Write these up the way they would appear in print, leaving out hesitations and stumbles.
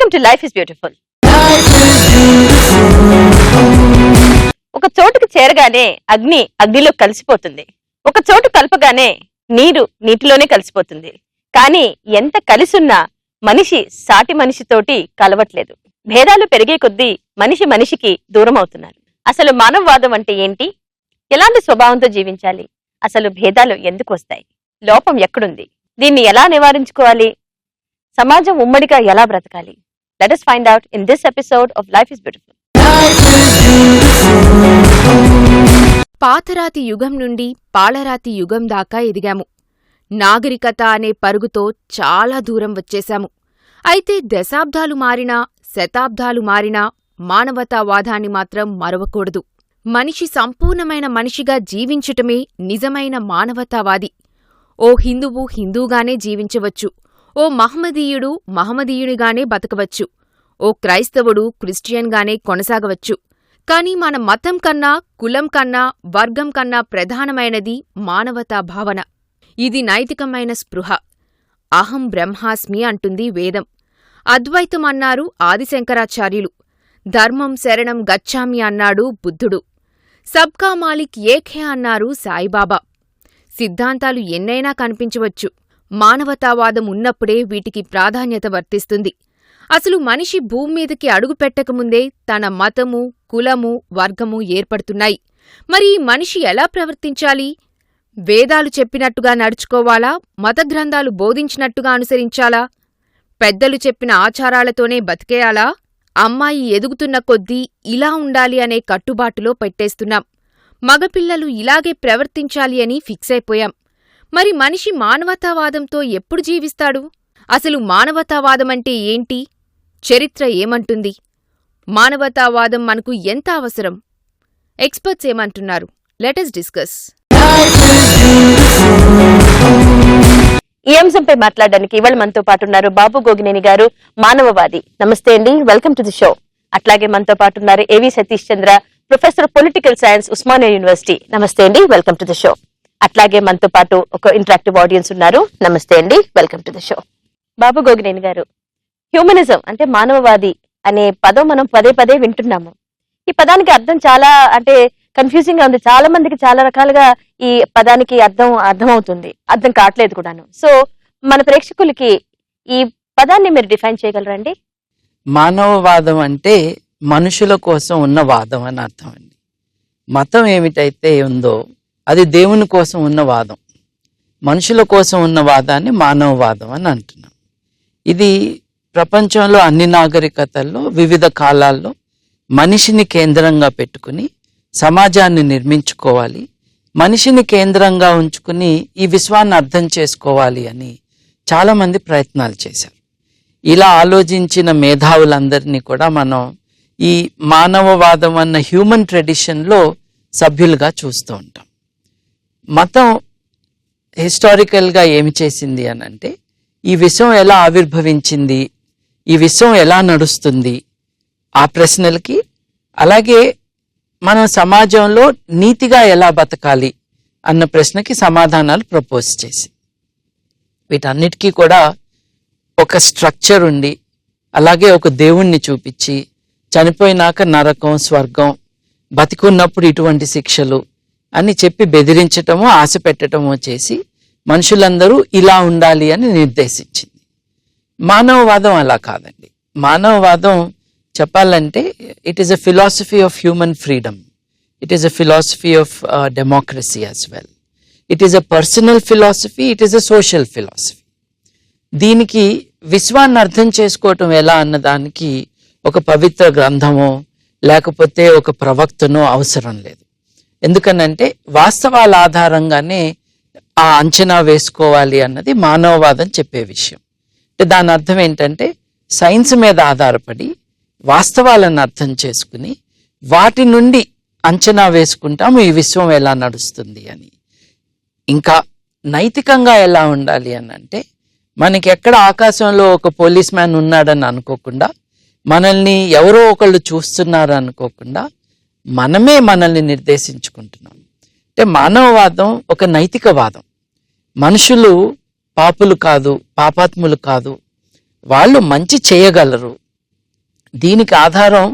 Welcome to life is beautiful. ఒక చోటుకి చేరగానే అగ్ని అగ్నిలో కలిసిపోతుంది, ఒక చోటు కలపగానే నీరు నీటిలోనే కలిసిపోతుంది. కానీ ఎంత కలిసున్నా మనిషి సాటి మనిషితోటి కలవట్లేదు. భేదాలు పెరిగే కొద్దీ మనిషి మనిషికి దూరం అవుతున్నారు. అసలు మానవవాదం అంటే ఏంటి? ఎలాంటి స్వభావంతో జీవించాలి? అసలు భేదాలు ఎందుకు వస్తాయి? లోపం ఎక్కడుంది? దీన్ని ఎలా నివారించుకోవాలి? సమాజం ఉమ్మడిగా ఎలా బ్రతకాలి? Let us find out in this episode of Life is Beautiful. పాతరాతి యుగం నుండి పాలరాతి యుగం దాకా ఎదిగాము. నాగరికత అనే పరుగుతో చాలా దూరం వచ్చేశాము. అయితే దశాబ్దాలు మారినా, శతాబ్దాలు మారినా మానవతావాదాన్ని మాత్రం మరవకూడదు. మనిషి సంపూర్ణమైన మనిషిగా జీవించుటమే నిజమైన మానవతావాది. ఓ హిందువు హిందూగానే జీవించవచ్చు, ఓ మహమ్మదీయుడు మహమ్మదీయునిగానే బతకవచ్చు, ఓ క్రైస్తవుడు క్రిస్టియన్గానే కొనసాగవచ్చు. కాని మన మతం కన్నా, కులం కన్నా, వర్గం కన్నా ప్రధానమైనది మానవతా భావన. ఇది నైతికమైన స్పృహ. అహం బ్రహ్మాస్మి అంటుంది వేదం. అద్వైతం అన్నారు ఆదిశంకరాచార్యులు. ధర్మం శరణం గచ్చామి అన్నాడు బుద్ధుడు. సబ్కా మాలిక్ ఏక్ హే అన్నారు సాయిబాబా. సిద్ధాంతాలు ఎన్నైనా కనిపించవచ్చు. మానవతావాదం ఉన్నప్పుడే వీటికి ప్రాధాన్యత వర్తిస్తుంది. అసలు మనిషి భూమ్మీదకి అడుగుపెట్టకముందే తన మతము, కులము, వర్గము ఏర్పడుతున్నాయి. మరి ఈ మనిషి ఎలా ప్రవర్తించాలి? వేదాలు చెప్పినట్టుగా నడుచుకోవాలా? మతగ్రంథాలు బోధించినట్టుగా అనుసరించాలా? పెద్దలు చెప్పిన ఆచారాలతోనే బతికేయాలా? అమ్మాయి ఎదుగుతున్న కొద్దీ ఇలా ఉండాలి అనే కట్టుబాటులో పెట్టేస్తున్నాం. మగపిల్లలు ఇలాగే ప్రవర్తించాలి అని ఫిక్సైపోయాం. మరి మనిషి మానవతావాదంతో ఎప్పుడు జీవిస్తాడు? అసలు మానవతావాదమంటే ఏంటి? చరిత్ర ఏమంటుంది? మానవతావాదం మనకు ఎంత అవసరం? ఎక్స్పర్ట్స్ ఏమంటున్నారు? Let us discuss. ఈ అంశంపై మాట్లాడడానికి ఇవాళ మనతో పాటు ఉన్నారు బాబు గోగినేని గారు, మానవవాది. నమస్తే అండి, వెల్కమ్ టు ది షో. అట్లాగే మనతో పాటు ఉన్నారు A V Satish Chandra, professor political science, Osmania university. నమస్తే అండి, వెల్కమ్ టు ది షో. అట్లాగే మనతో పాటు ఒక ఇంటరాక్టివ్ ఆడియన్స్ ఉన్నారు. నమస్తే అండి, వెల్కమ్ టు ది షో. బాబు గోగినేని గారు, హ్యూమనిజం అంటే మానవవాది అనే పదం మనం పదే పదే వింటున్నాము. ఈ పదానికి అర్థం చాలా కన్ఫ్యూజింగ్ గా ఉంది. చాలా మందికి చాలా రకాలుగా ఈ పదానికి అర్థమవుతుంది, అర్థం కావట్లేదు కూడాను. సో మన ప్రేక్షకులకి ఈ పదాన్ని మీరు డిఫైన్ చేయగలరండి? మానవవాదం అంటే మనుషుల కోసం ఉన్న వాదం అని అర్థం అండి. మతం ఏమిటైతే ఉందో అది దేవుని కోసం ఉన్న వాదం. మనుషుల కోసం ఉన్న వాదాన్ని మానవవాదం అని అంటున్నాం. ఇది ప్రపంచంలో అన్ని నాగరికతల్లో వివిధ కాలాల్లో మనిషిని కేంద్రంగా పెట్టుకుని సమాజాన్ని నిర్మించుకోవాలి, మనిషిని కేంద్రంగా ఉంచుకుని ఈ విశ్వాన్ని అర్థం చేసుకోవాలి అని చాలామంది ప్రయత్నాలు చేశారు. ఇలా ఆలోచించిన మేధావులందరినీ కూడా మనం ఈ మానవవాదం అన్న హ్యూమన్ ట్రెడిషన్లో సభ్యులుగా చూస్తూ ఉంటాం. మతం హిస్టారికల్గా ఏమి చేసింది అనంటే ఈ విశ్వం ఎలా ఆవిర్భవించింది, ఈ విశ్వం ఎలా నడుస్తుంది, ఆ ప్రశ్నలకి, అలాగే మనం సమాజంలో నీతిగా ఎలా బతకాలి అన్న ప్రశ్నకి సమాధానాలు ప్రపోజ్ చేసి, వీటన్నిటికీ కూడా ఒక స్ట్రక్చర్ ఉండి, అలాగే ఒక దేవుణ్ణి చూపించి, చనిపోయినాక నరకం, స్వర్గం, బతికున్నప్పుడు ఇటువంటి శిక్షలు అని చెప్పి బెదిరించటమో ఆశ పెట్టడమో చేసి మనుషులందరూ ఇలా ఉండాలి అని నిర్దేశించింది. మానవవాదం అలా కాదండి. మానవవాదం చెప్పాలంటే it is a philosophy of human freedom, it is a philosophy of democracy as well, it is a personal philosophy, it is a social philosophy. దీనికి విశ్వాన్ని అర్థం చేసుకోవటం ఎలా అన్నదానికి ఒక పవిత్ర గ్రంథమో లేకపోతే ఒక ప్రవక్తనో అవసరం లేదు. ఎందుకనంటే వాస్తవాల ఆధారంగానే ఆ అంచనా వేసుకోవాలి అన్నది మానవవాదం చెప్పే విషయం. అంటే దాని అర్థం ఏంటంటే సైన్స్ మీద ఆధారపడి వాస్తవాలను అర్థం చేసుకుని వాటి నుండి అంచనా వేసుకుంటాము ఈ విశ్వం ఎలా నడుస్తుంది అని. ఇంకా నైతికంగా ఎలా ఉండాలి అని అంటే మనకి ఎక్కడ ఆకాశంలో ఒక పోలీస్ మ్యాన్ ఉన్నాడని అనుకోకుండా, మనల్ని ఎవరో ఒకళ్ళు చూస్తున్నారు అనుకోకుండా మనమే మనల్ని నిర్దేశించుకుంటున్నాం. అంటే మానవవాదం ఒక నైతిక వాదం. మనుషులు పాపులు కాదు, పాపాత్ములు కాదు, వాళ్ళు మంచి చేయగలరు, దీనికి ఆధారం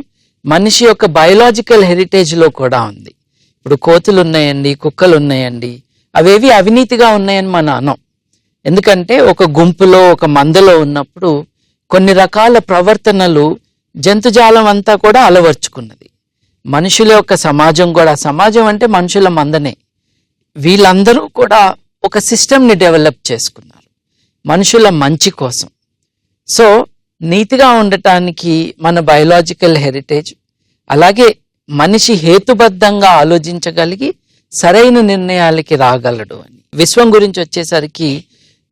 మనిషి యొక్క బయోలాజికల్ హెరిటేజ్లో కూడా ఉంది. ఇప్పుడు కోతులు ఉన్నాయండి, కుక్కలు ఉన్నాయండి, అవేవి అవినీతిగా ఉన్నాయని మనం అనం. ఎందుకంటే ఒక గుంపులో ఒక మందలో ఉన్నప్పుడు కొన్ని రకాల ప్రవర్తనలు జంతుజాలం అంతా కూడా అలవర్చుకున్నది. మనుషుల యొక్క సమాజం కూడా, సమాజం అంటే మనుషుల మందనే, వీళ్ళందరూ కూడా ఒక సిస్టమ్ని డెవలప్ చేసుకున్నారు మనుషుల మంచి కోసం. సో నీతిగా ఉండటానికి మన బయోలాజికల్ హెరిటేజ్, అలాగే మనిషి హేతుబద్ధంగా ఆలోచించగలిగి సరైన నిర్ణయాలకి రాగలడు అని. విశ్వం గురించి వచ్చేసరికి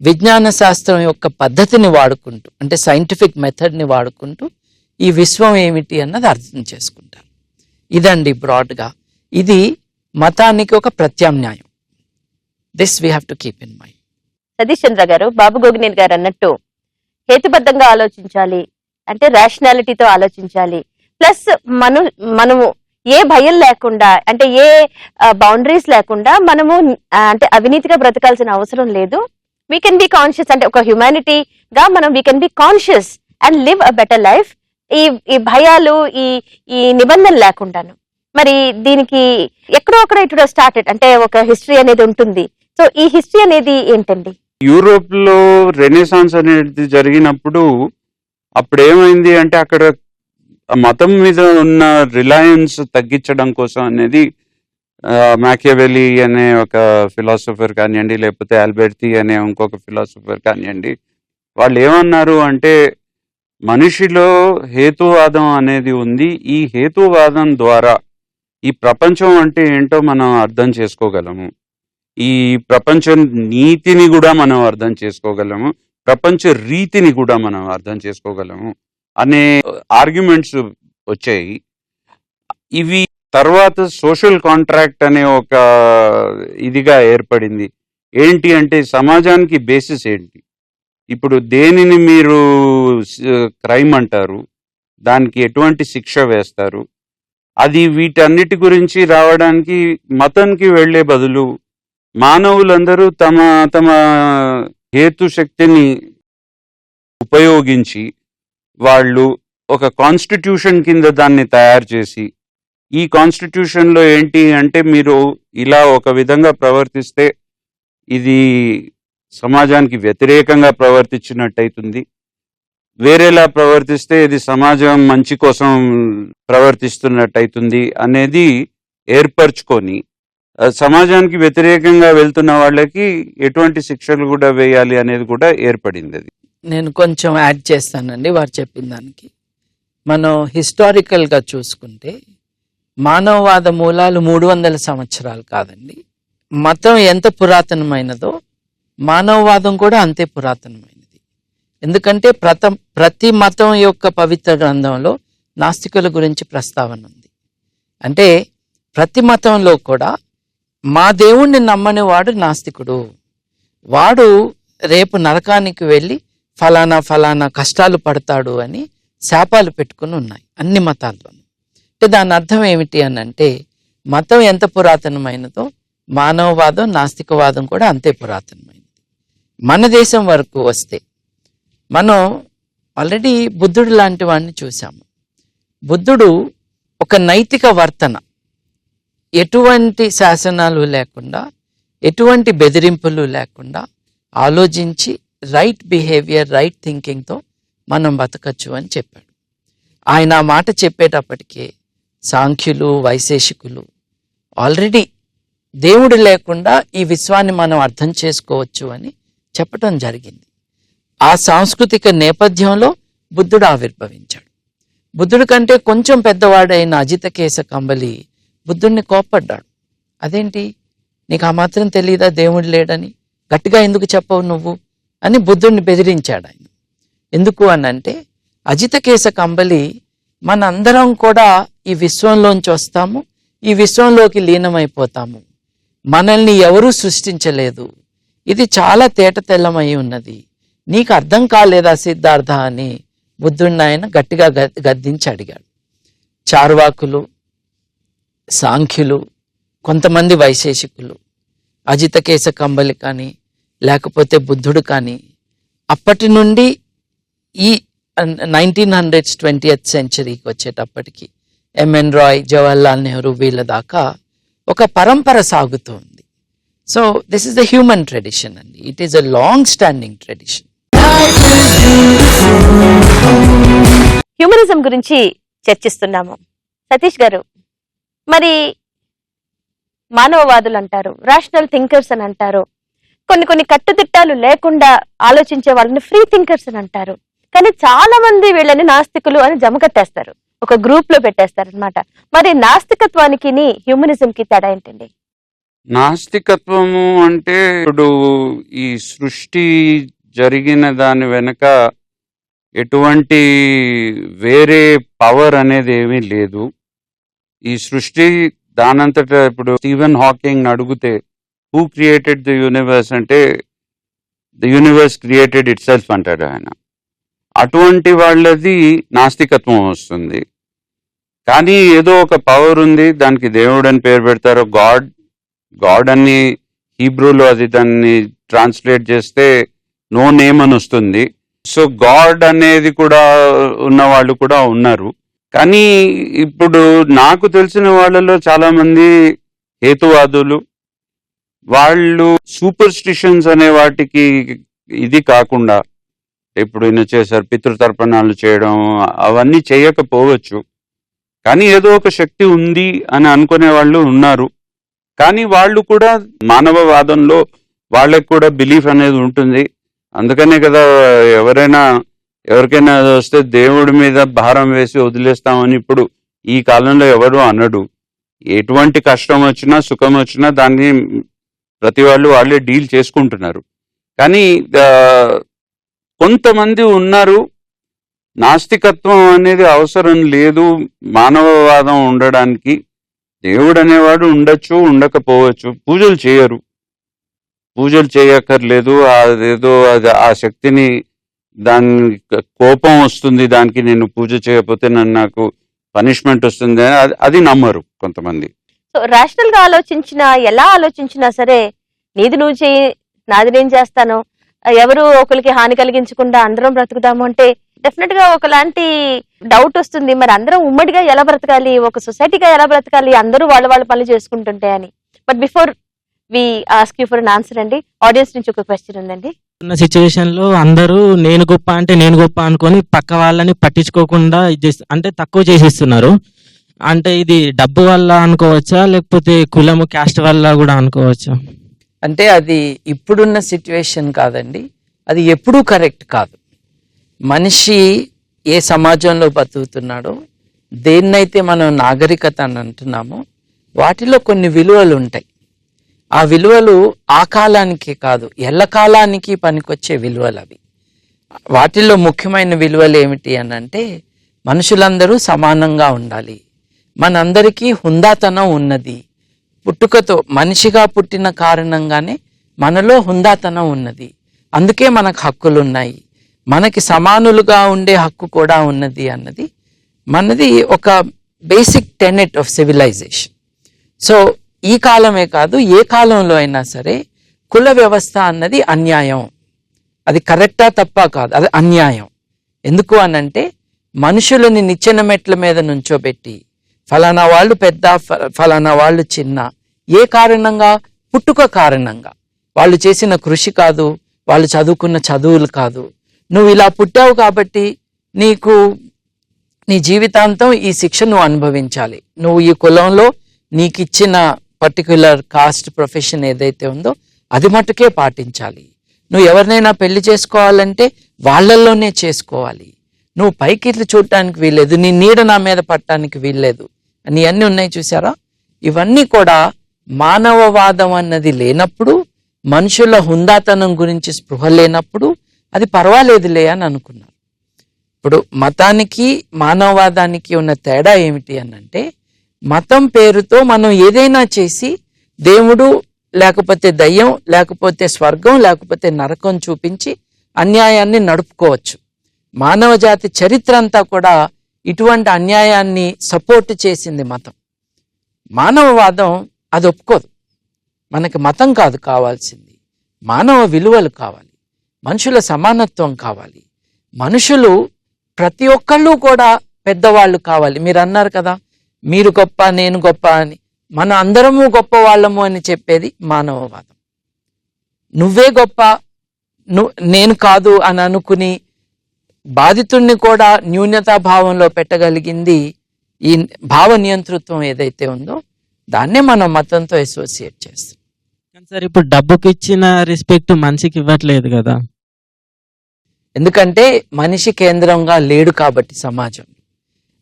విజ్ఞాన శాస్త్రం యొక్క పద్ధతిని వాడుకుంటూ, అంటే సైంటిఫిక్ మెథడ్ని వాడుకుంటూ ఈ విశ్వం ఏమిటి అన్నది అర్థం చేసుకుంటారు. ఇదండి బ్రాడ్గా. ఇది మతానికి ఒక ప్రత్యామ్నాయం. This we have to keep in mind. Satish Chandra garu, Babu Gogineni గారు అన్నట్టు హేతుబద్ధంగా ఆలోచించాలి అంటే రేషనాలిటీతో ఆలోచించాలి. ప్లస్ మనము ఏ భయం లేకుండా, అంటే ఏ బౌండరీస్ లేకుండా మనము అంటే అవినీతిగా బ్రతకాల్సిన అవసరం లేదు. వీ కెన్ బి కాన్షియస్, అంటే ఒక హ్యుమానిటీగా మనం we can be conscious and live a better life. ఈ భయాలు, ఈ నిబంధన లేకుండాను. మరి దీనికి ఎక్కడో ఇటు స్టార్టెడ్, అంటే ఒక హిస్టరీ అనేది ఉంటుంది. సో ఈ హిస్టరీ అనేది ఏంటండి? యూరోప్ లో రెనేసాన్స్ అనేది జరిగినప్పుడు అప్పుడు ఏమైంది అంటే అక్కడ మతం మీద ఉన్న రిలయన్స్ తగ్గించడం కోసం అనేది మ్యాకియావెల్లి అనే ఒక ఫిలాసఫర్ కానివ్వండి, లేకపోతే ఆల్బెర్టీ అనే ఇంకొక ఫిలాసఫర్ కానివ్వండి, వాళ్ళు ఏమన్నారు అంటే మనిషిలో హేతువాదం అనేది ఉంది. ఈ హేతువాదం ద్వారా ఈ ప్రపంచం అంటే ఏంటో మనం అర్థం చేసుకోగలము, ఈ ప్రపంచ నీతిని కూడా మనం అర్థం చేసుకోగలము, ప్రపంచ రీతిని కూడా మనం అర్థం చేసుకోగలము అనే ఆర్గ్యుమెంట్స్ వచ్చాయి. ఇవి తర్వాత సోషల్ కాంట్రాక్ట్ అనే ఒక ఇదిగా ఏర్పడింది. ఏంటి అంటే సమాజానికి బేసిస్ ఏంటి, ఇప్పుడు దేనిని మీరు క్రైమ్ అంటారు, దానికి ఎటువంటి శిక్ష వేస్తారు, అది వీటన్నిటి గురించి రావడానికి మతానికి వెళ్లే బదులు మానవులందరూ తమ తమ హేతు శక్తిని ఉపయోగించి వాళ్ళు ఒక కాన్స్టిట్యూషన్ కింద దాన్ని తయారు చేసి, ఈ కాన్స్టిట్యూషన్లో ఏంటి అంటే మీరు ఇలా ఒక విధంగా ప్రవర్తిస్తే ఇది సమాజానికి వ్యతిరేకంగా ప్రవర్తించినట్టయితుంది, వేరేలా ప్రవర్తిస్తే ఇది సమాజం మంచి కోసం ప్రవర్తిస్తున్నట్టయితుంది అనేది ఏర్పరచుకొని సమాజానికి వ్యతిరేకంగా వెళ్తున్న వాళ్ళకి ఎటువంటి శిక్షలు కూడా వేయాలి అనేది కూడా ఏర్పడింది. అది నేను కొంచెం యాడ్ చేస్తానండి వారు చెప్పిన దానికి. మనం హిస్టారికల్గా చూసుకుంటే మానవవాద మూలాలు 300 సంవత్సరాలు కాదండి. మతం ఎంత పురాతనమైనదో మానవవాదం కూడా అంతే పురాతనమైనది. ఎందుకంటే ప్రతి మతం యొక్క పవిత్ర గ్రంథంలో నాస్తికుల గురించి ప్రస్తావన ఉంది. అంటే ప్రతి మతంలో కూడా మా దేవుణ్ణి నమ్మని వాడు నాస్తికుడు, వాడు రేపు నరకానికి వెళ్ళి ఫలానా ఫలానా కష్టాలు పడతాడు అని శాపాలు పెట్టుకుని ఉన్నాయి అన్ని మతాల్లోనూ. అంటే దాని అర్థం ఏమిటి అని అంటే మతం ఎంత పురాతనమైనదో మానవవాదం, నాస్తికవాదం కూడా అంతే పురాతనమైనది. మన దేశం వరకు వస్తే మనం ఆల్రెడీ బుద్ధుడు లాంటి వాడిని చూసాము. బుద్ధుడు ఒక నైతిక వర్తన, ఎటువంటి శాసనాలు లేకుండా, ఎటువంటి బెదిరింపులు లేకుండా ఆలోచించి రైట్ బిహేవియర్, రైట్ థింకింగ్తో మనం బతకచ్చు అని చెప్పాడు. ఆయన ఆ మాట చెప్పేటప్పటికే సాంఖ్యులు, వైశేషికులు ఆల్రెడీ దేవుడు లేకుండా ఈ విశ్వాన్ని మనం అర్థం చేసుకోవచ్చు అని చెప్పటం జరిగింది. ఆ సాంస్కృతిక నేపథ్యంలో బుద్ధుడు ఆవిర్భవించాడు. బుద్ధుడి కంటే కొంచెం పెద్దవాడైన అజితకేశ కంబలి బుద్ధుడిని కోప్పడ్డాడు. అదేంటి, నీకు ఆ మాత్రం తెలీదా దేవుడు లేడని, గట్టిగా ఎందుకు చెప్పవు నువ్వు అని బుద్ధుడిని బెదిరించాడు ఆయన. ఎందుకు అనంటే అజితకేశ కంబలి మనందరం కూడా ఈ విశ్వంలోంచి వస్తాము, ఈ విశ్వంలోకి లీనమైపోతాము, మనల్ని ఎవరూ సృష్టించలేదు, ఇది చాలా తేటతెల్లమై ఉన్నది, నీకు అర్థం కాలేదా సిద్ధార్థ అని బుద్ధుడిని ఆయన గట్టిగా గద్దించి అడిగాడు. చార్వాకులు, సాంఖ్యులు, కొంతమంది వైశేషికులు అజితకేశ కంబలి కానీ లేకపోతే బుద్ధుడు కానీ అప్పటి నుండి ఈ 1900s 20th సెంచరీకి వచ్చేటప్పటికి ఎంఎన్ రాయ్, జవహర్లాల్ నెహ్రూ వీళ్ళ దాకా ఒక పరంపర సాగుతుంది. So this is the human tradition అండి. It is a long standing tradition. Humanism గురించి చర్చిస్తున్నాము. సతీష్ గారు, మరి మానవవాదులు అంటారు, రాషనల్ థింకర్స్ అని అంటారు, కొన్ని కట్టుదిట్టాలు లేకుండా ఆలోచించే వాళ్ళని ఫ్రీ థింకర్స్ అని అంటారు. కానీ చాలా మంది వీళ్ళని నాస్తికులు అని జమకట్టేస్తారు, ఒక గ్రూప్ లో పెట్టేస్తారు అనమాట. మరి నాస్తికత్వానికి హ్యూమనిజం కి తేడా ఏంటండి? నాస్తికత్వము అంటే ఇప్పుడు ఈ సృష్టి జరిగిన దాని వెనక ఎటువంటి వేరే పవర్ అనేది ఏమీ లేదు. ఈ సృష్టి దానంతటా, ఇప్పుడు స్టీవెన్ హాకింగ్ అడిగితే హూ క్రియేటెడ్ ద యూనివర్స్ అంటే the universe created it self అంటాడు ఆయన. అటువంటి వాళ్ళది నాస్తికత్వం వస్తుంది. కానీ ఏదో ఒక పవర్ ఉంది, దానికి దేవుడు అని పేరు పెడతారు, గాడ్ అని హీబ్రూలో అది దాన్ని ట్రాన్స్లేట్ చేస్తే నో నేమ్ అని వస్తుంది. సో గాడ్ అనేది కూడా ఉన్న వాళ్ళు కూడా ఉన్నారు. కానీ ఇప్పుడు నాకు తెలిసిన వాళ్ళలో చాలా మంది హేతువాదులు, వాళ్ళు సూపర్ స్టిషన్స్ అనే వాటికి ఇది కాకుండా, ఇప్పుడు ఈయన చేశారు పితృతర్పణాలు చేయడం, అవన్నీ చేయకపోవచ్చు, కానీ ఏదో ఒక శక్తి ఉంది అని అనుకునే వాళ్ళు ఉన్నారు. కానీ వాళ్ళు కూడా మానవవాదంలో వాళ్ళకి కూడా బిలీఫ్ అనేది ఉంటుంది. అందుకనే కదా ఎవరికైనా వస్తే దేవుడి మీద భారం వేసి వదిలేస్తామని ఇప్పుడు ఈ కాలంలో ఎవరు అనడు. ఎటువంటి కష్టం వచ్చినా సుఖం వచ్చినా దాన్ని ప్రతి వాళ్ళే డీల్ చేసుకుంటున్నారు. కానీ కొంతమంది ఉన్నారు, నాస్తికత్వం అనేది అవసరం లేదు మానవవాదం ఉండడానికి, దేవుడు అనేవాడు ఉండొచ్చు ఉండకపోవచ్చు, పూజలు చేయక్కర్లేదు, అదేదో ఆ శక్తిని, దాని కోపం వస్తుంది దానికి, నేను పూజ చేయకపోతే నాకు పనిష్మెంట్ వస్తుంది అని అది నమ్మరు కొంతమంది. సో రేషనల్ గా ఎలా ఆలోచించినా సరే, నీది నువ్వు చేయి, నాది నేను చేస్తాను, ఎవరు ఒకరికి హాని కలిగించకుండా అందరం బ్రతుకుదాము అంటే డెఫినెట్ గా ఒకలాంటి డౌట్ వస్తుంది. మరి అందరం ఉమ్మడిగా ఎలా బ్రతకాలి, ఒక సొసైటీగా ఎలా బ్రతకాలి, అందరూ వాళ్ళ పనులు చేసుకుంటుంటే అని. But before we ask you for an answer అండి, ఆడియన్స్ నుంచి ఒక క్వశ్చన్ ఉందండి. ఉన్న సిచ్యువేషన్ లో అందరూ నేను గొప్ప అనుకొని పక్క వాళ్ళని పట్టించుకోకుండా అంటే తక్కువ చేసేస్తున్నారు. అంటే ఇది డబ్బు వల్ల అనుకోవచ్చా, లేకపోతే కులము క్యాస్ట్ వల్ల కూడా అనుకోవచ్చా? అంటే అది ఇప్పుడున్న సిచ్యువేషన్ కాదండి, అది ఎప్పుడూ కరెక్ట్ కాదు. మనిషి ఏ సమాజంలో బతుకుతున్నాడో, దేన్నైతే మనం నాగరికత అని అంటున్నామో, వాటిలో కొన్ని విలువలు ఉంటాయి. ఆ విలువలు ఆ కాలానికి కాదు, ఎల్లకాలానికి పనికొచ్చే విలువలు అవి. వాటిల్లో ముఖ్యమైన విలువలు ఏమిటి అని అంటే, మనుషులందరూ సమానంగా ఉండాలి, మనందరికీ హుందాతనం ఉన్నది, పుట్టుకతో మనిషిగా పుట్టిన కారణంగానే మనలో హుందాతనం ఉన్నది, అందుకే మనకు హక్కులు ఉన్నాయి, మనకి సమానులుగా ఉండే హక్కు కూడా ఉన్నది అన్నది మనది ఒక basic tenet of civilization. So ఈ కాలమే కాదు, ఏ కాలంలో అయినా సరే కుల వ్యవస్థ అన్నది అన్యాయం. అది కరెక్టా తప్ప కాదు, అది అన్యాయం. ఎందుకు అనంటే, మనుషులని నిచ్చెన మెట్ల మీద నుంచోబెట్టి ఫలానా వాళ్ళు పెద్ద, ఫలానా వాళ్ళు చిన్న, ఏ కారణంగా? పుట్టుక కారణంగా. వాళ్ళు చేసిన కృషి కాదు, వాళ్ళు చదువుకున్న చదువులు కాదు. నువ్వు ఇలా పుట్టావు కాబట్టి నీకు నీ జీవితాంతం ఈ శిక్ష నువ్వు అనుభవించాలి, నువ్వు ఈ కులంలో నీకు ఇచ్చిన పర్టిక్యులర్ కాస్ట్ ప్రొఫెషన్ ఏదైతే ఉందో అది మట్టుకే పాటించాలి, నువ్వు ఎవరినైనా పెళ్లి చేసుకోవాలంటే వాళ్ళల్లోనే చేసుకోవాలి, నువ్వు పైకి ఇట్లా చూడటానికి వీల్లేదు, నీ నీడ నా మీద పట్టడానికి వీల్లేదు అని అన్నీ ఉన్నాయి చూసారా. ఇవన్నీ కూడా మానవవాదం అన్నది లేనప్పుడు, మనుషుల హుందాతనం గురించి స్పృహ లేనప్పుడు అది పర్వాలేదులే అని అనుకున్నారు. ఇప్పుడు మతానికి మానవవాదానికి ఉన్న తేడా ఏమిటి అనంటే, మతం పేరుతో మనం ఏదైనా చేసి దేవుడు లేకపోతే దయ్యం లేకపోతే స్వర్గం లేకపోతే నరకం చూపించి అన్యాయాన్ని నడుపుకోవచ్చు. మానవ జాతి చరిత్ర అంతా కూడా ఇటువంటి అన్యాయాన్ని సపోర్ట్ చేసింది మతం. మానవవాదం అది ఒప్పుకోదు. మనకి మతం కాదు కావాల్సింది, మానవ విలువలు కావాలి, మనుషుల సమానత్వం కావాలి, మనుషులు ప్రతి ఒక్కళ్ళు కూడా పెద్దవాళ్ళు కావాలి. మీరు అన్నారు కదా, మీరు గొప్ప నేను గొప్ప అని. మన అందరము గొప్ప వాళ్ళము అని చెప్పేది మానవవాదం. నువ్వే గొప్ప, నేను కాదు అని అనుకుని బాధితుణ్ణి కూడా న్యూనతా భావంలో పెట్టగలిగింది ఈ భావ నియంతృత్వం ఏదైతే ఉందో దాన్నే మనం మతంతో అసోసియేట్ చేస్తాం. కానీ సార్ ఇప్పుడు డబ్బుకి ఇచ్చిన రెస్పెక్ట్ మనిషికి ఇవ్వట్లేదు కదా. ఎందుకంటే మనిషి కేంద్రంగా లేడు కాబట్టి సమాజం.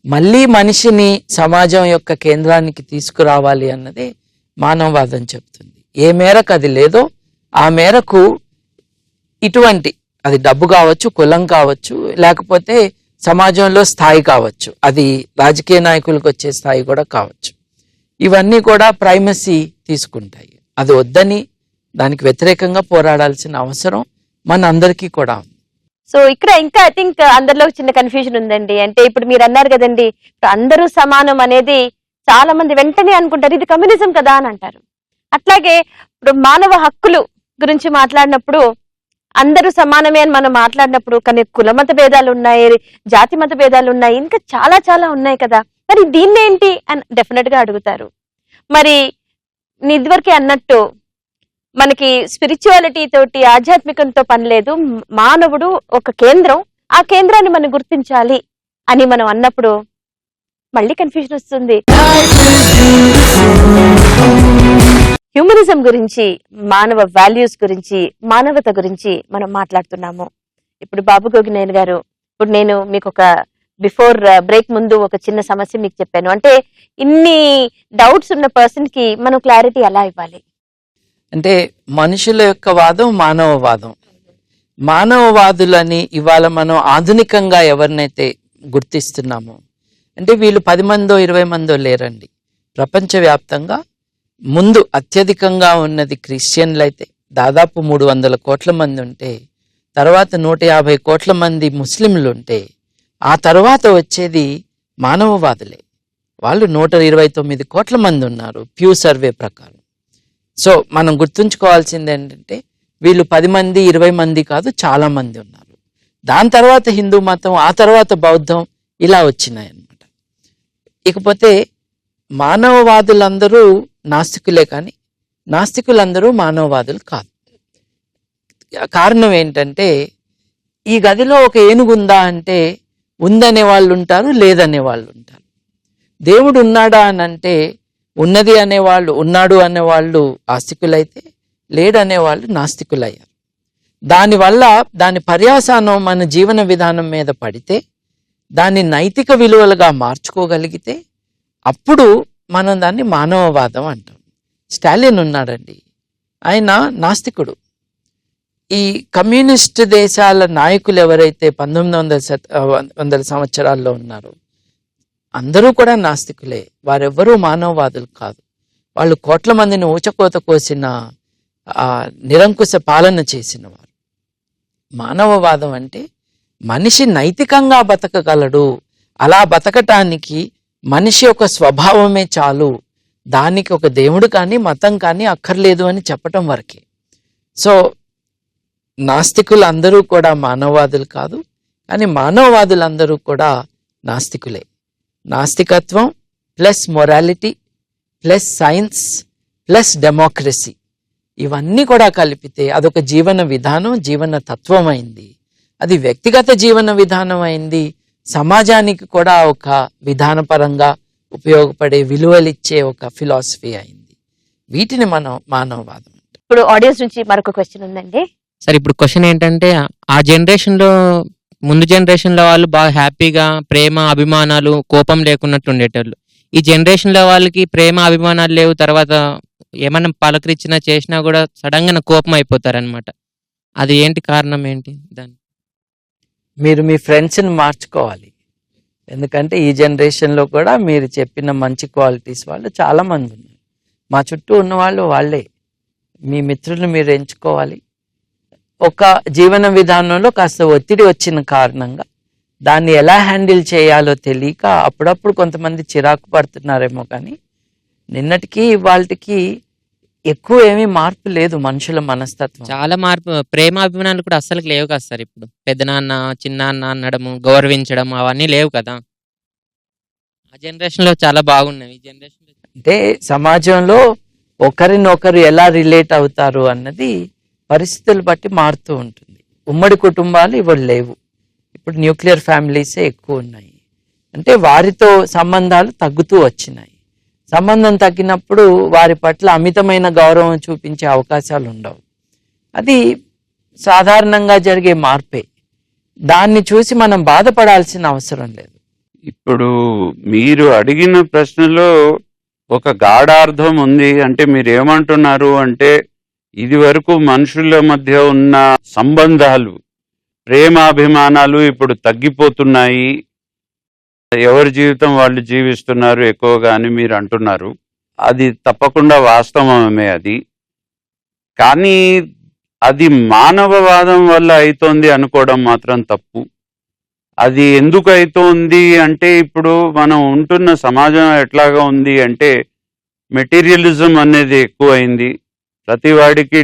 మళ్ళీ మనిషిని సమాజం యొక్క కేంద్రానికి తీసుకురావాలి అన్నది మానవవాదం చెప్తుంది. ఏ మేరకు అది లేదో ఆ మేరకు ఇటువంటి, అది డబ్బు కావచ్చు, కులం కావచ్చు, లేకపోతే సమాజంలో స్థాయి కావచ్చు, అది రాజకీయ నాయకులకు వచ్చే స్థాయి కూడా కావచ్చు, ఇవన్నీ కూడా ప్రైమసీ తీసుకుంటాయి. అది వద్దని దానికి వ్యతిరేకంగా పోరాడాల్సిన అవసరం మన అందరికీ కూడా ఉంది. సో ఇక్కడ ఇంకా ఐ థింక్ అందరిలో చిన్న కన్ఫ్యూజన్ ఉందండి. అంటే ఇప్పుడు మీరు అన్నారు కదండి, ఇప్పుడు అందరూ సమానం అనేది చాలా మంది వెంటనే అనుకుంటారు ఇది కమ్యూనిజం కదా అని అంటారు. అట్లాగే ఇప్పుడు మానవ హక్కులు గురించి మాట్లాడినప్పుడు అందరూ సమానమే అని మనం మాట్లాడినప్పుడు కానీ కులమత భేదాలు ఉన్నాయి, జాతి మత భేదాలు ఉన్నాయి, ఇంకా చాలా చాలా ఉన్నాయి కదా, మరి దీన్నేంటి అని డెఫినెట్ గా అడుగుతారు. మరి ఇదివరకే అన్నట్టు మనకి స్పిరిచువాలిటీ తోటి ఆధ్యాత్మికంతో పని లేదు, మానవుడు ఒక కేంద్రం, ఆ కేంద్రాన్ని మనం గుర్తించాలి అని మనం అన్నప్పుడు మళ్ళీ కన్ఫ్యూజన్ వస్తుంది. హ్యూమనిజం గురించి, మానవ వాల్యూస్ గురించి, మానవత గురించి మనం మాట్లాడుతున్నాము. ఇప్పుడు బాబు గోగినేని గారు, ఇప్పుడు నేను మీకు ఒక బిఫోర్ బ్రేక్ ముందు ఒక చిన్న సమస్య మీకు చెప్పాను. అంటే ఇన్ని డౌట్స్ ఉన్న పర్సన్ కి మనం క్లారిటీ ఎలా ఇవ్వాలి? అంటే మనుషుల యొక్క వాదం మానవవాదం. మానవవాదులని ఇవాళ మనం ఆధునికంగా ఎవరినైతే గుర్తిస్తున్నామో, అంటే వీళ్ళు 10 మందో 20 మందో లేరండి. ప్రపంచవ్యాప్తంగా ముందు అత్యధికంగా ఉన్నది క్రిస్టియన్లు అయితే దాదాపు 300 కోట్ల మంది ఉంటే, తర్వాత 150 కోట్ల మంది ముస్లింలు ఉంటే, ఆ తర్వాత వచ్చేది మానవవాదులే. వాళ్ళు 129 కోట్ల మంది ఉన్నారు ప్యూ సర్వే ప్రకారం. సో మనం గుర్తుంచుకోవాల్సింది ఏంటంటే వీళ్ళు 10 మంది 20 మంది కాదు, చాలా మంది ఉన్నారు. దాని తర్వాత హిందూ మతం, ఆ తర్వాత బౌద్ధం, ఇలా వచ్చినాయి అన్నమాట. ఇకపోతే మానవవాదులందరూ నాస్తికులే, కానీ నాస్తికులందరూ మానవవాదులు కాదు. కారణం ఏంటంటే ఈ గదిలో ఒక ఏనుగు ఉందా అంటే ఉందనే వాళ్ళు ఉంటారు, లేదనే వాళ్ళు ఉంటారు. దేవుడు ఉన్నాడా అని అంటే ఉన్నది అనేవాళ్ళు, ఉన్నాడు అనేవాళ్ళు ఆస్తికులైతే, లేడనేవాళ్ళు నాస్తికులయ్యారు. దానివల్ల దాని పర్యావసానం మన జీవన విధానం మీద పడితే, దాన్ని నైతిక విలువలుగా మార్చుకోగలిగితే అప్పుడు మనం దాన్ని మానవవాదం అంటాం. స్టాలిన్ ఉన్నాడండి, ఆయన నాస్తికుడు. ఈ కమ్యూనిస్ట్ దేశాల నాయకులు ఎవరైతే 1900 సంవత్సరాల్లో ఉన్నారో అందరూ కూడా నాస్తికులే. వారెవ్వరూ మానవవాదులు కాదు. వాళ్ళు కోట్ల మందిని ఊచకోత కోసిన నిరంకుశ పాలన చేసిన వారు. మానవవాదం అంటే మనిషి నైతికంగా బతకగలడు, అలా బతకటానికి మనిషి యొక్క స్వభావమే చాలు, దానికి ఒక దేవుడు కానీ మతం కానీ అక్కర్లేదు అని చెప్పటం వరకే. సో నాస్తికులు అందరూ కూడా మానవవాదులు కాదు, కానీ మానవవాదులందరూ కూడా నాస్తికులే. నాస్తికత్వం plus morality plus science plus democracy, ఇవన్నీ కూడా కలిపితే అదొక జీవన విధానం, జీవన తత్వం అయింది. అది వ్యక్తిగత జీవన విధానం అయింది, సమాజానికి కూడా ఒక విధానపరంగా ఉపయోగపడే విలువలిచ్చే ఒక ఫిలాసఫీ అయింది. వీటిని మనం మానవవాదం. ఇప్పుడు ఆడియన్స్ నుంచి మరొక క్వశ్చన్ ఉందండి. సరే, ఇప్పుడు క్వశ్చన్ ఏంటంటే, ఆ జనరేషన్ లో ముందు జనరేషన్ లో వాళ్ళు బాగా హ్యాపీగా ప్రేమ అభిమానాలు కోపం లేకున్నట్టు ఉండేటోళ్ళు. ఈ జనరేషన్ లో వాళ్ళకి ప్రేమ అభిమానాలు లేవు, తర్వాత ఏమన్నా పలకరించినా చేసినా కూడా సడన్ గా కోపం అయిపోతారనమాట. అది ఏంటి కారణం ఏంటి దాని? మీరు మీ ఫ్రెండ్స్ని మార్చుకోవాలి. ఎందుకంటే ఈ జనరేషన్లో కూడా మీరు చెప్పిన మంచి క్వాలిటీస్ వాళ్ళు చాలా మంది ఉన్నారు. మా చుట్టూ ఉన్న వాళ్ళు వాళ్ళే. మీ మిత్రులను మీరు ఎంచుకోవాలి. ఒక జీవన విధానంలో కాస్త ఒత్తిడి వచ్చిన కారణంగా దాన్ని ఎలా హ్యాండిల్ చేయాలో తెలియక అప్పుడప్పుడు కొంతమంది చిరాకు పడుతున్నారేమో, కానీ నిన్నటికి ఇవాళకి ఎక్కువ ఏమీ మార్పు లేదు మనుషుల మనస్తత్వం. చాలా మార్పు, ప్రేమ అభిమానాలు కూడా అస్సలు లేవు కదా సార్. ఇప్పుడు పెద్దనాన్న చిన్నాన్న అనడము, గౌరవించడం అవన్నీ లేవు కదా. ఆ జనరేషన్ లో చాలా బాగున్నాయి. ఈ జనరేషన్ లో అంటే సమాజంలో ఒకరినొకరు ఎలా రిలేట్ అవుతారు అన్నది పరిస్థితులు బట్టి మారుతూ ఉంటుంది. ఉమ్మడి కుటుంబాలు ఇవాళ లేవు, ఇప్పుడు న్యూక్లియర్ ఫ్యామిలీసే ఎక్కువ ఉన్నాయి. అంటే వారితో సంబంధాలు తగ్గుతూ వచ్చినాయి. సంబంధం తగ్గినప్పుడు వారి పట్ల అమితమైన గౌరవం చూపించే అవకాశాలు ఉండవు. అది సాధారణంగా జరిగే మార్పే. దాన్ని చూసి మనం బాధపడాల్సిన అవసరం లేదు. ఇప్పుడు మీరు అడిగిన ప్రశ్నలో ఒక గాఢార్థం ఉంది. అంటే మీరు ఏమంటున్నారు అంటే ఇది వరకు మనుషుల మధ్య ఉన్న సంబంధాలు, ప్రేమాభిమానాలు ఇప్పుడు తగ్గిపోతున్నాయి, ఎవరి జీవితం వాళ్ళు జీవిస్తున్నారు ఎక్కువగా అని మీరు అంటున్నారు. అది తప్పకుండా వాస్తవమే. అది కానీ అది మానవవాదం వల్ల అవుతోంది అనుకోవడం మాత్రం తప్పు. అది ఎందుకు అవుతోంది అంటే ఇప్పుడు మనం ఉంటున్న సమాజం ఎట్లాగా ఉంది అంటే మెటీరియలిజం అనేది ఎక్కువైంది. ప్రతివాడికి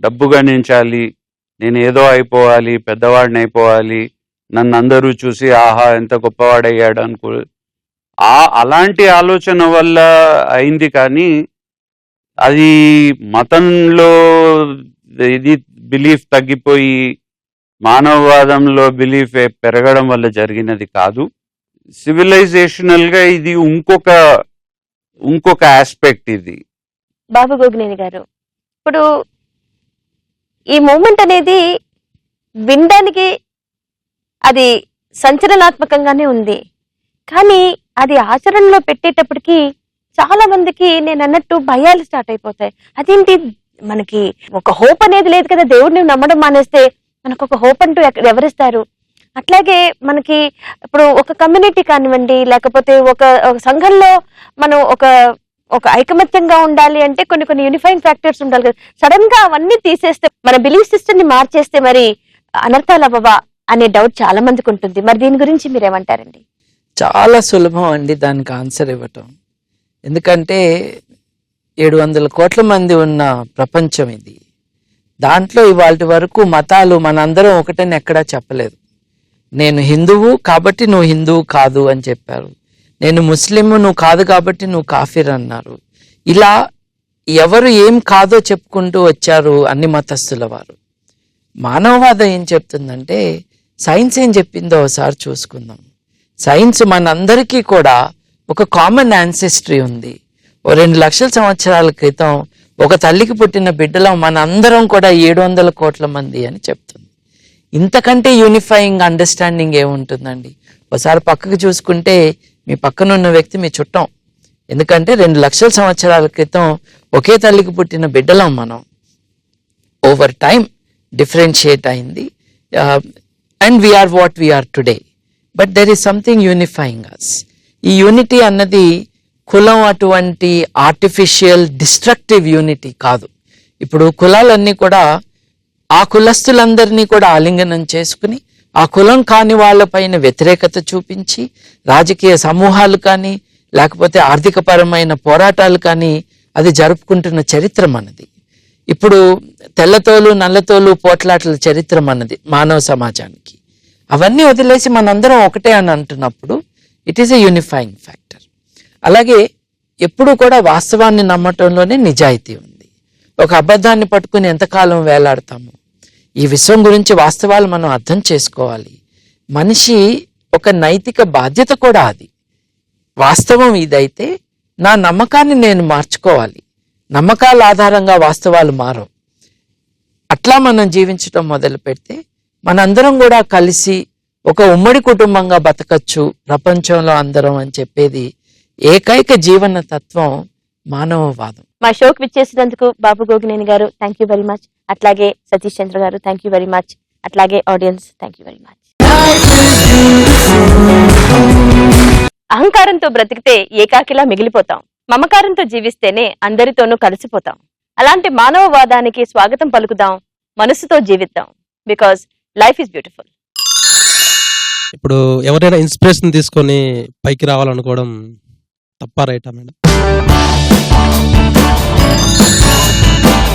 డబ్బు గణించాలి, నేను ఏదో అయిపోవాలి, పెద్దవాడిని అయిపోవాలి, నన్ను అందరూ చూసి ఆహా ఎంత గొప్పవాడయ్యాడు అనుకో, అలాంటి ఆలోచన వల్ల అయింది. కానీ అది మతంలో ఇది బిలీఫ్ తగ్గిపోయి మానవవాదంలో బిలీఫ్ పెరగడం వల్ల జరిగినది కాదు. సివిలైజేషనల్ గా ఇది ఇంకొక ఆస్పెక్ట్. ఇది బాబు గోగినేని గారు, ఇప్పుడు ఈ మూమెంట్ అనేది వినడానికి అది సంచలనాత్మకంగానే ఉంది, కానీ అది ఆచరణలో పెట్టేటప్పటికి చాలా మందికి నేను అన్నట్టు భయాలు స్టార్ట్ అయిపోతాయి. అదేంటి, మనకి ఒక హోప్ అనేది లేదు కదా, దేవుడిని నమ్మడం మానేస్తే మనకు ఒక హోప్ అంటూ ఎవరిస్తారు? అట్లాగే మనకి ఇప్పుడు ఒక కమ్యూనిటీ కానివ్వండి, లేకపోతే ఒక సంఘంలో మనం ఒక ఐకమత్యంగా ఉండాలి అంటే కొన్ని యూనిఫైయింగ్ ఫ్యాక్టర్స్ ఉండాలి కదా. సడన్ గా అవన్నీ తీసేస్తే, మన బిలీఫ్ సిస్టమ్ ని మార్చేస్తే మరి అనర్థాలు అవ్వవా అనే డౌట్ చాలా మందికి ఉంటుంది. మరి దీని గురించి మీరేమంటారండి? చాలా సులభం అండి దానికి ఆన్సర్ ఇవ్వటం. ఎందుకంటే 700 కోట్ల మంది ఉన్న ప్రపంచం ఇది. దాంట్లో ఇవాళ వరకు మతాలు మనందరం ఒకటని ఎక్కడా చెప్పలేదు. నేను హిందువు కాబట్టి నువ్వు హిందువు కాదు అని చెప్పారు. నేను ముస్లిం, నువ్వు కాదు కాబట్టి నువ్వు కాఫిర్ అన్నారు. ఇలా ఎవరు ఏం కాదో చెప్పుకుంటూ వచ్చారు అన్ని మతస్థుల వారు. మానవవాదం ఏం చెప్తుందంటే, సైన్స్ ఏం చెప్పిందో ఒకసారి చూసుకుందాం. సైన్స్ మనందరికీ కూడా ఒక కామన్ యాన్సెస్ట్రీ ఉంది. 2 లక్షల సంవత్సరాల క్రితం ఒక తల్లికి పుట్టిన బిడ్డలో మన అందరం కూడా 700 కోట్ల మంది అని చెప్తుంది. ఇంతకంటే యూనిఫైయింగ్ అండర్స్టాండింగ్ ఏముంటుందండి? ఒకసారి పక్కకు చూసుకుంటే మీ పక్కనున్న వ్యక్తి మీ చుట్టం. ఎందుకంటే 2 లక్షల సంవత్సరాల క్రితం ఒకే తల్లికి పుట్టిన బిడ్డలం మనం. ఓవర్ టైం డిఫరెన్షియేట్ అయింది, and we are what we are today. But there is something unifying us. ఈ యూనిటీ అన్నది కులం అటువంటి ఆర్టిఫిషియల్ డిస్ట్రక్టివ్ యూనిటీ కాదు. ఇప్పుడు కులాలన్నీ కూడా ఆ కులస్తులందరినీ కూడా ఆలింగనం చేసుకుని ఆ కులం కాని వాళ్ళపైన వ్యతిరేకత చూపించి రాజకీయ సమూహాలు కానీ లేకపోతే ఆర్థిక పరమైన పోరాటాలు కానీ అది జరుపుకుంటున్న చరిత్ర మనది. ఇప్పుడు తెల్లతోలు నల్లతోలు పోట్లాటల చరిత్ర మనది మానవ సమాజానికి. అవన్నీ వదిలేసి మనందరం ఒకటే అని అంటున్నప్పుడు it is a unifying factor. అలాగే ఎప్పుడు కూడా వాస్తవాన్ని నమ్మటంలోనే నిజాయితీ ఉంది. ఒక అబద్ధాన్ని పట్టుకుని ఎంతకాలం వేలాడతాము? ఈ విశ్వం గురించి వాస్తవాలు మనం అర్థం చేసుకోవాలి. మనిషి ఒక నైతిక బాధ్యత కూడా అది. వాస్తవం ఇదైతే నా నమ్మకాన్ని నేను మార్చుకోవాలి. నమ్మకాల ఆధారంగా వాస్తవాలు మారవు. అట్లా మనం జీవించటం మొదలు పెడితే మనందరం కూడా కలిసి ఒక ఉమ్మడి కుటుంబంగా బతకచ్చు ప్రపంచంలో అందరం అని చెప్పేది ఏకైక జీవన తత్వం మానవవాదం. మా షోకి విచ్చేసినందుకు బాబు గోగినేని గారు థ్యాంక్ యూ వెరీ మచ్. అట్లాగే సతీష్ చంద్ర గారు థ్యాంక్ యూ వెరీ మచ్. అట్లాగే audience thank you very much. అహంకారంతో బ్రతికితే ఏకాకిలా మిగిలిపోతాం. మమకారంతో జీవిస్తేనే అందరితోనూ కలిసిపోతాం. అలాంటి మానవవాదానికి స్వాగతం పలుకుదాం, మనసుతో జీవిద్దాం. Because life is beautiful. ఇప్పుడు ఎవరైనా ఇన్స్పిరేషన్ తీసుకొని పైకి రావాలనుకోవడం తప్ప రైటా మేడం?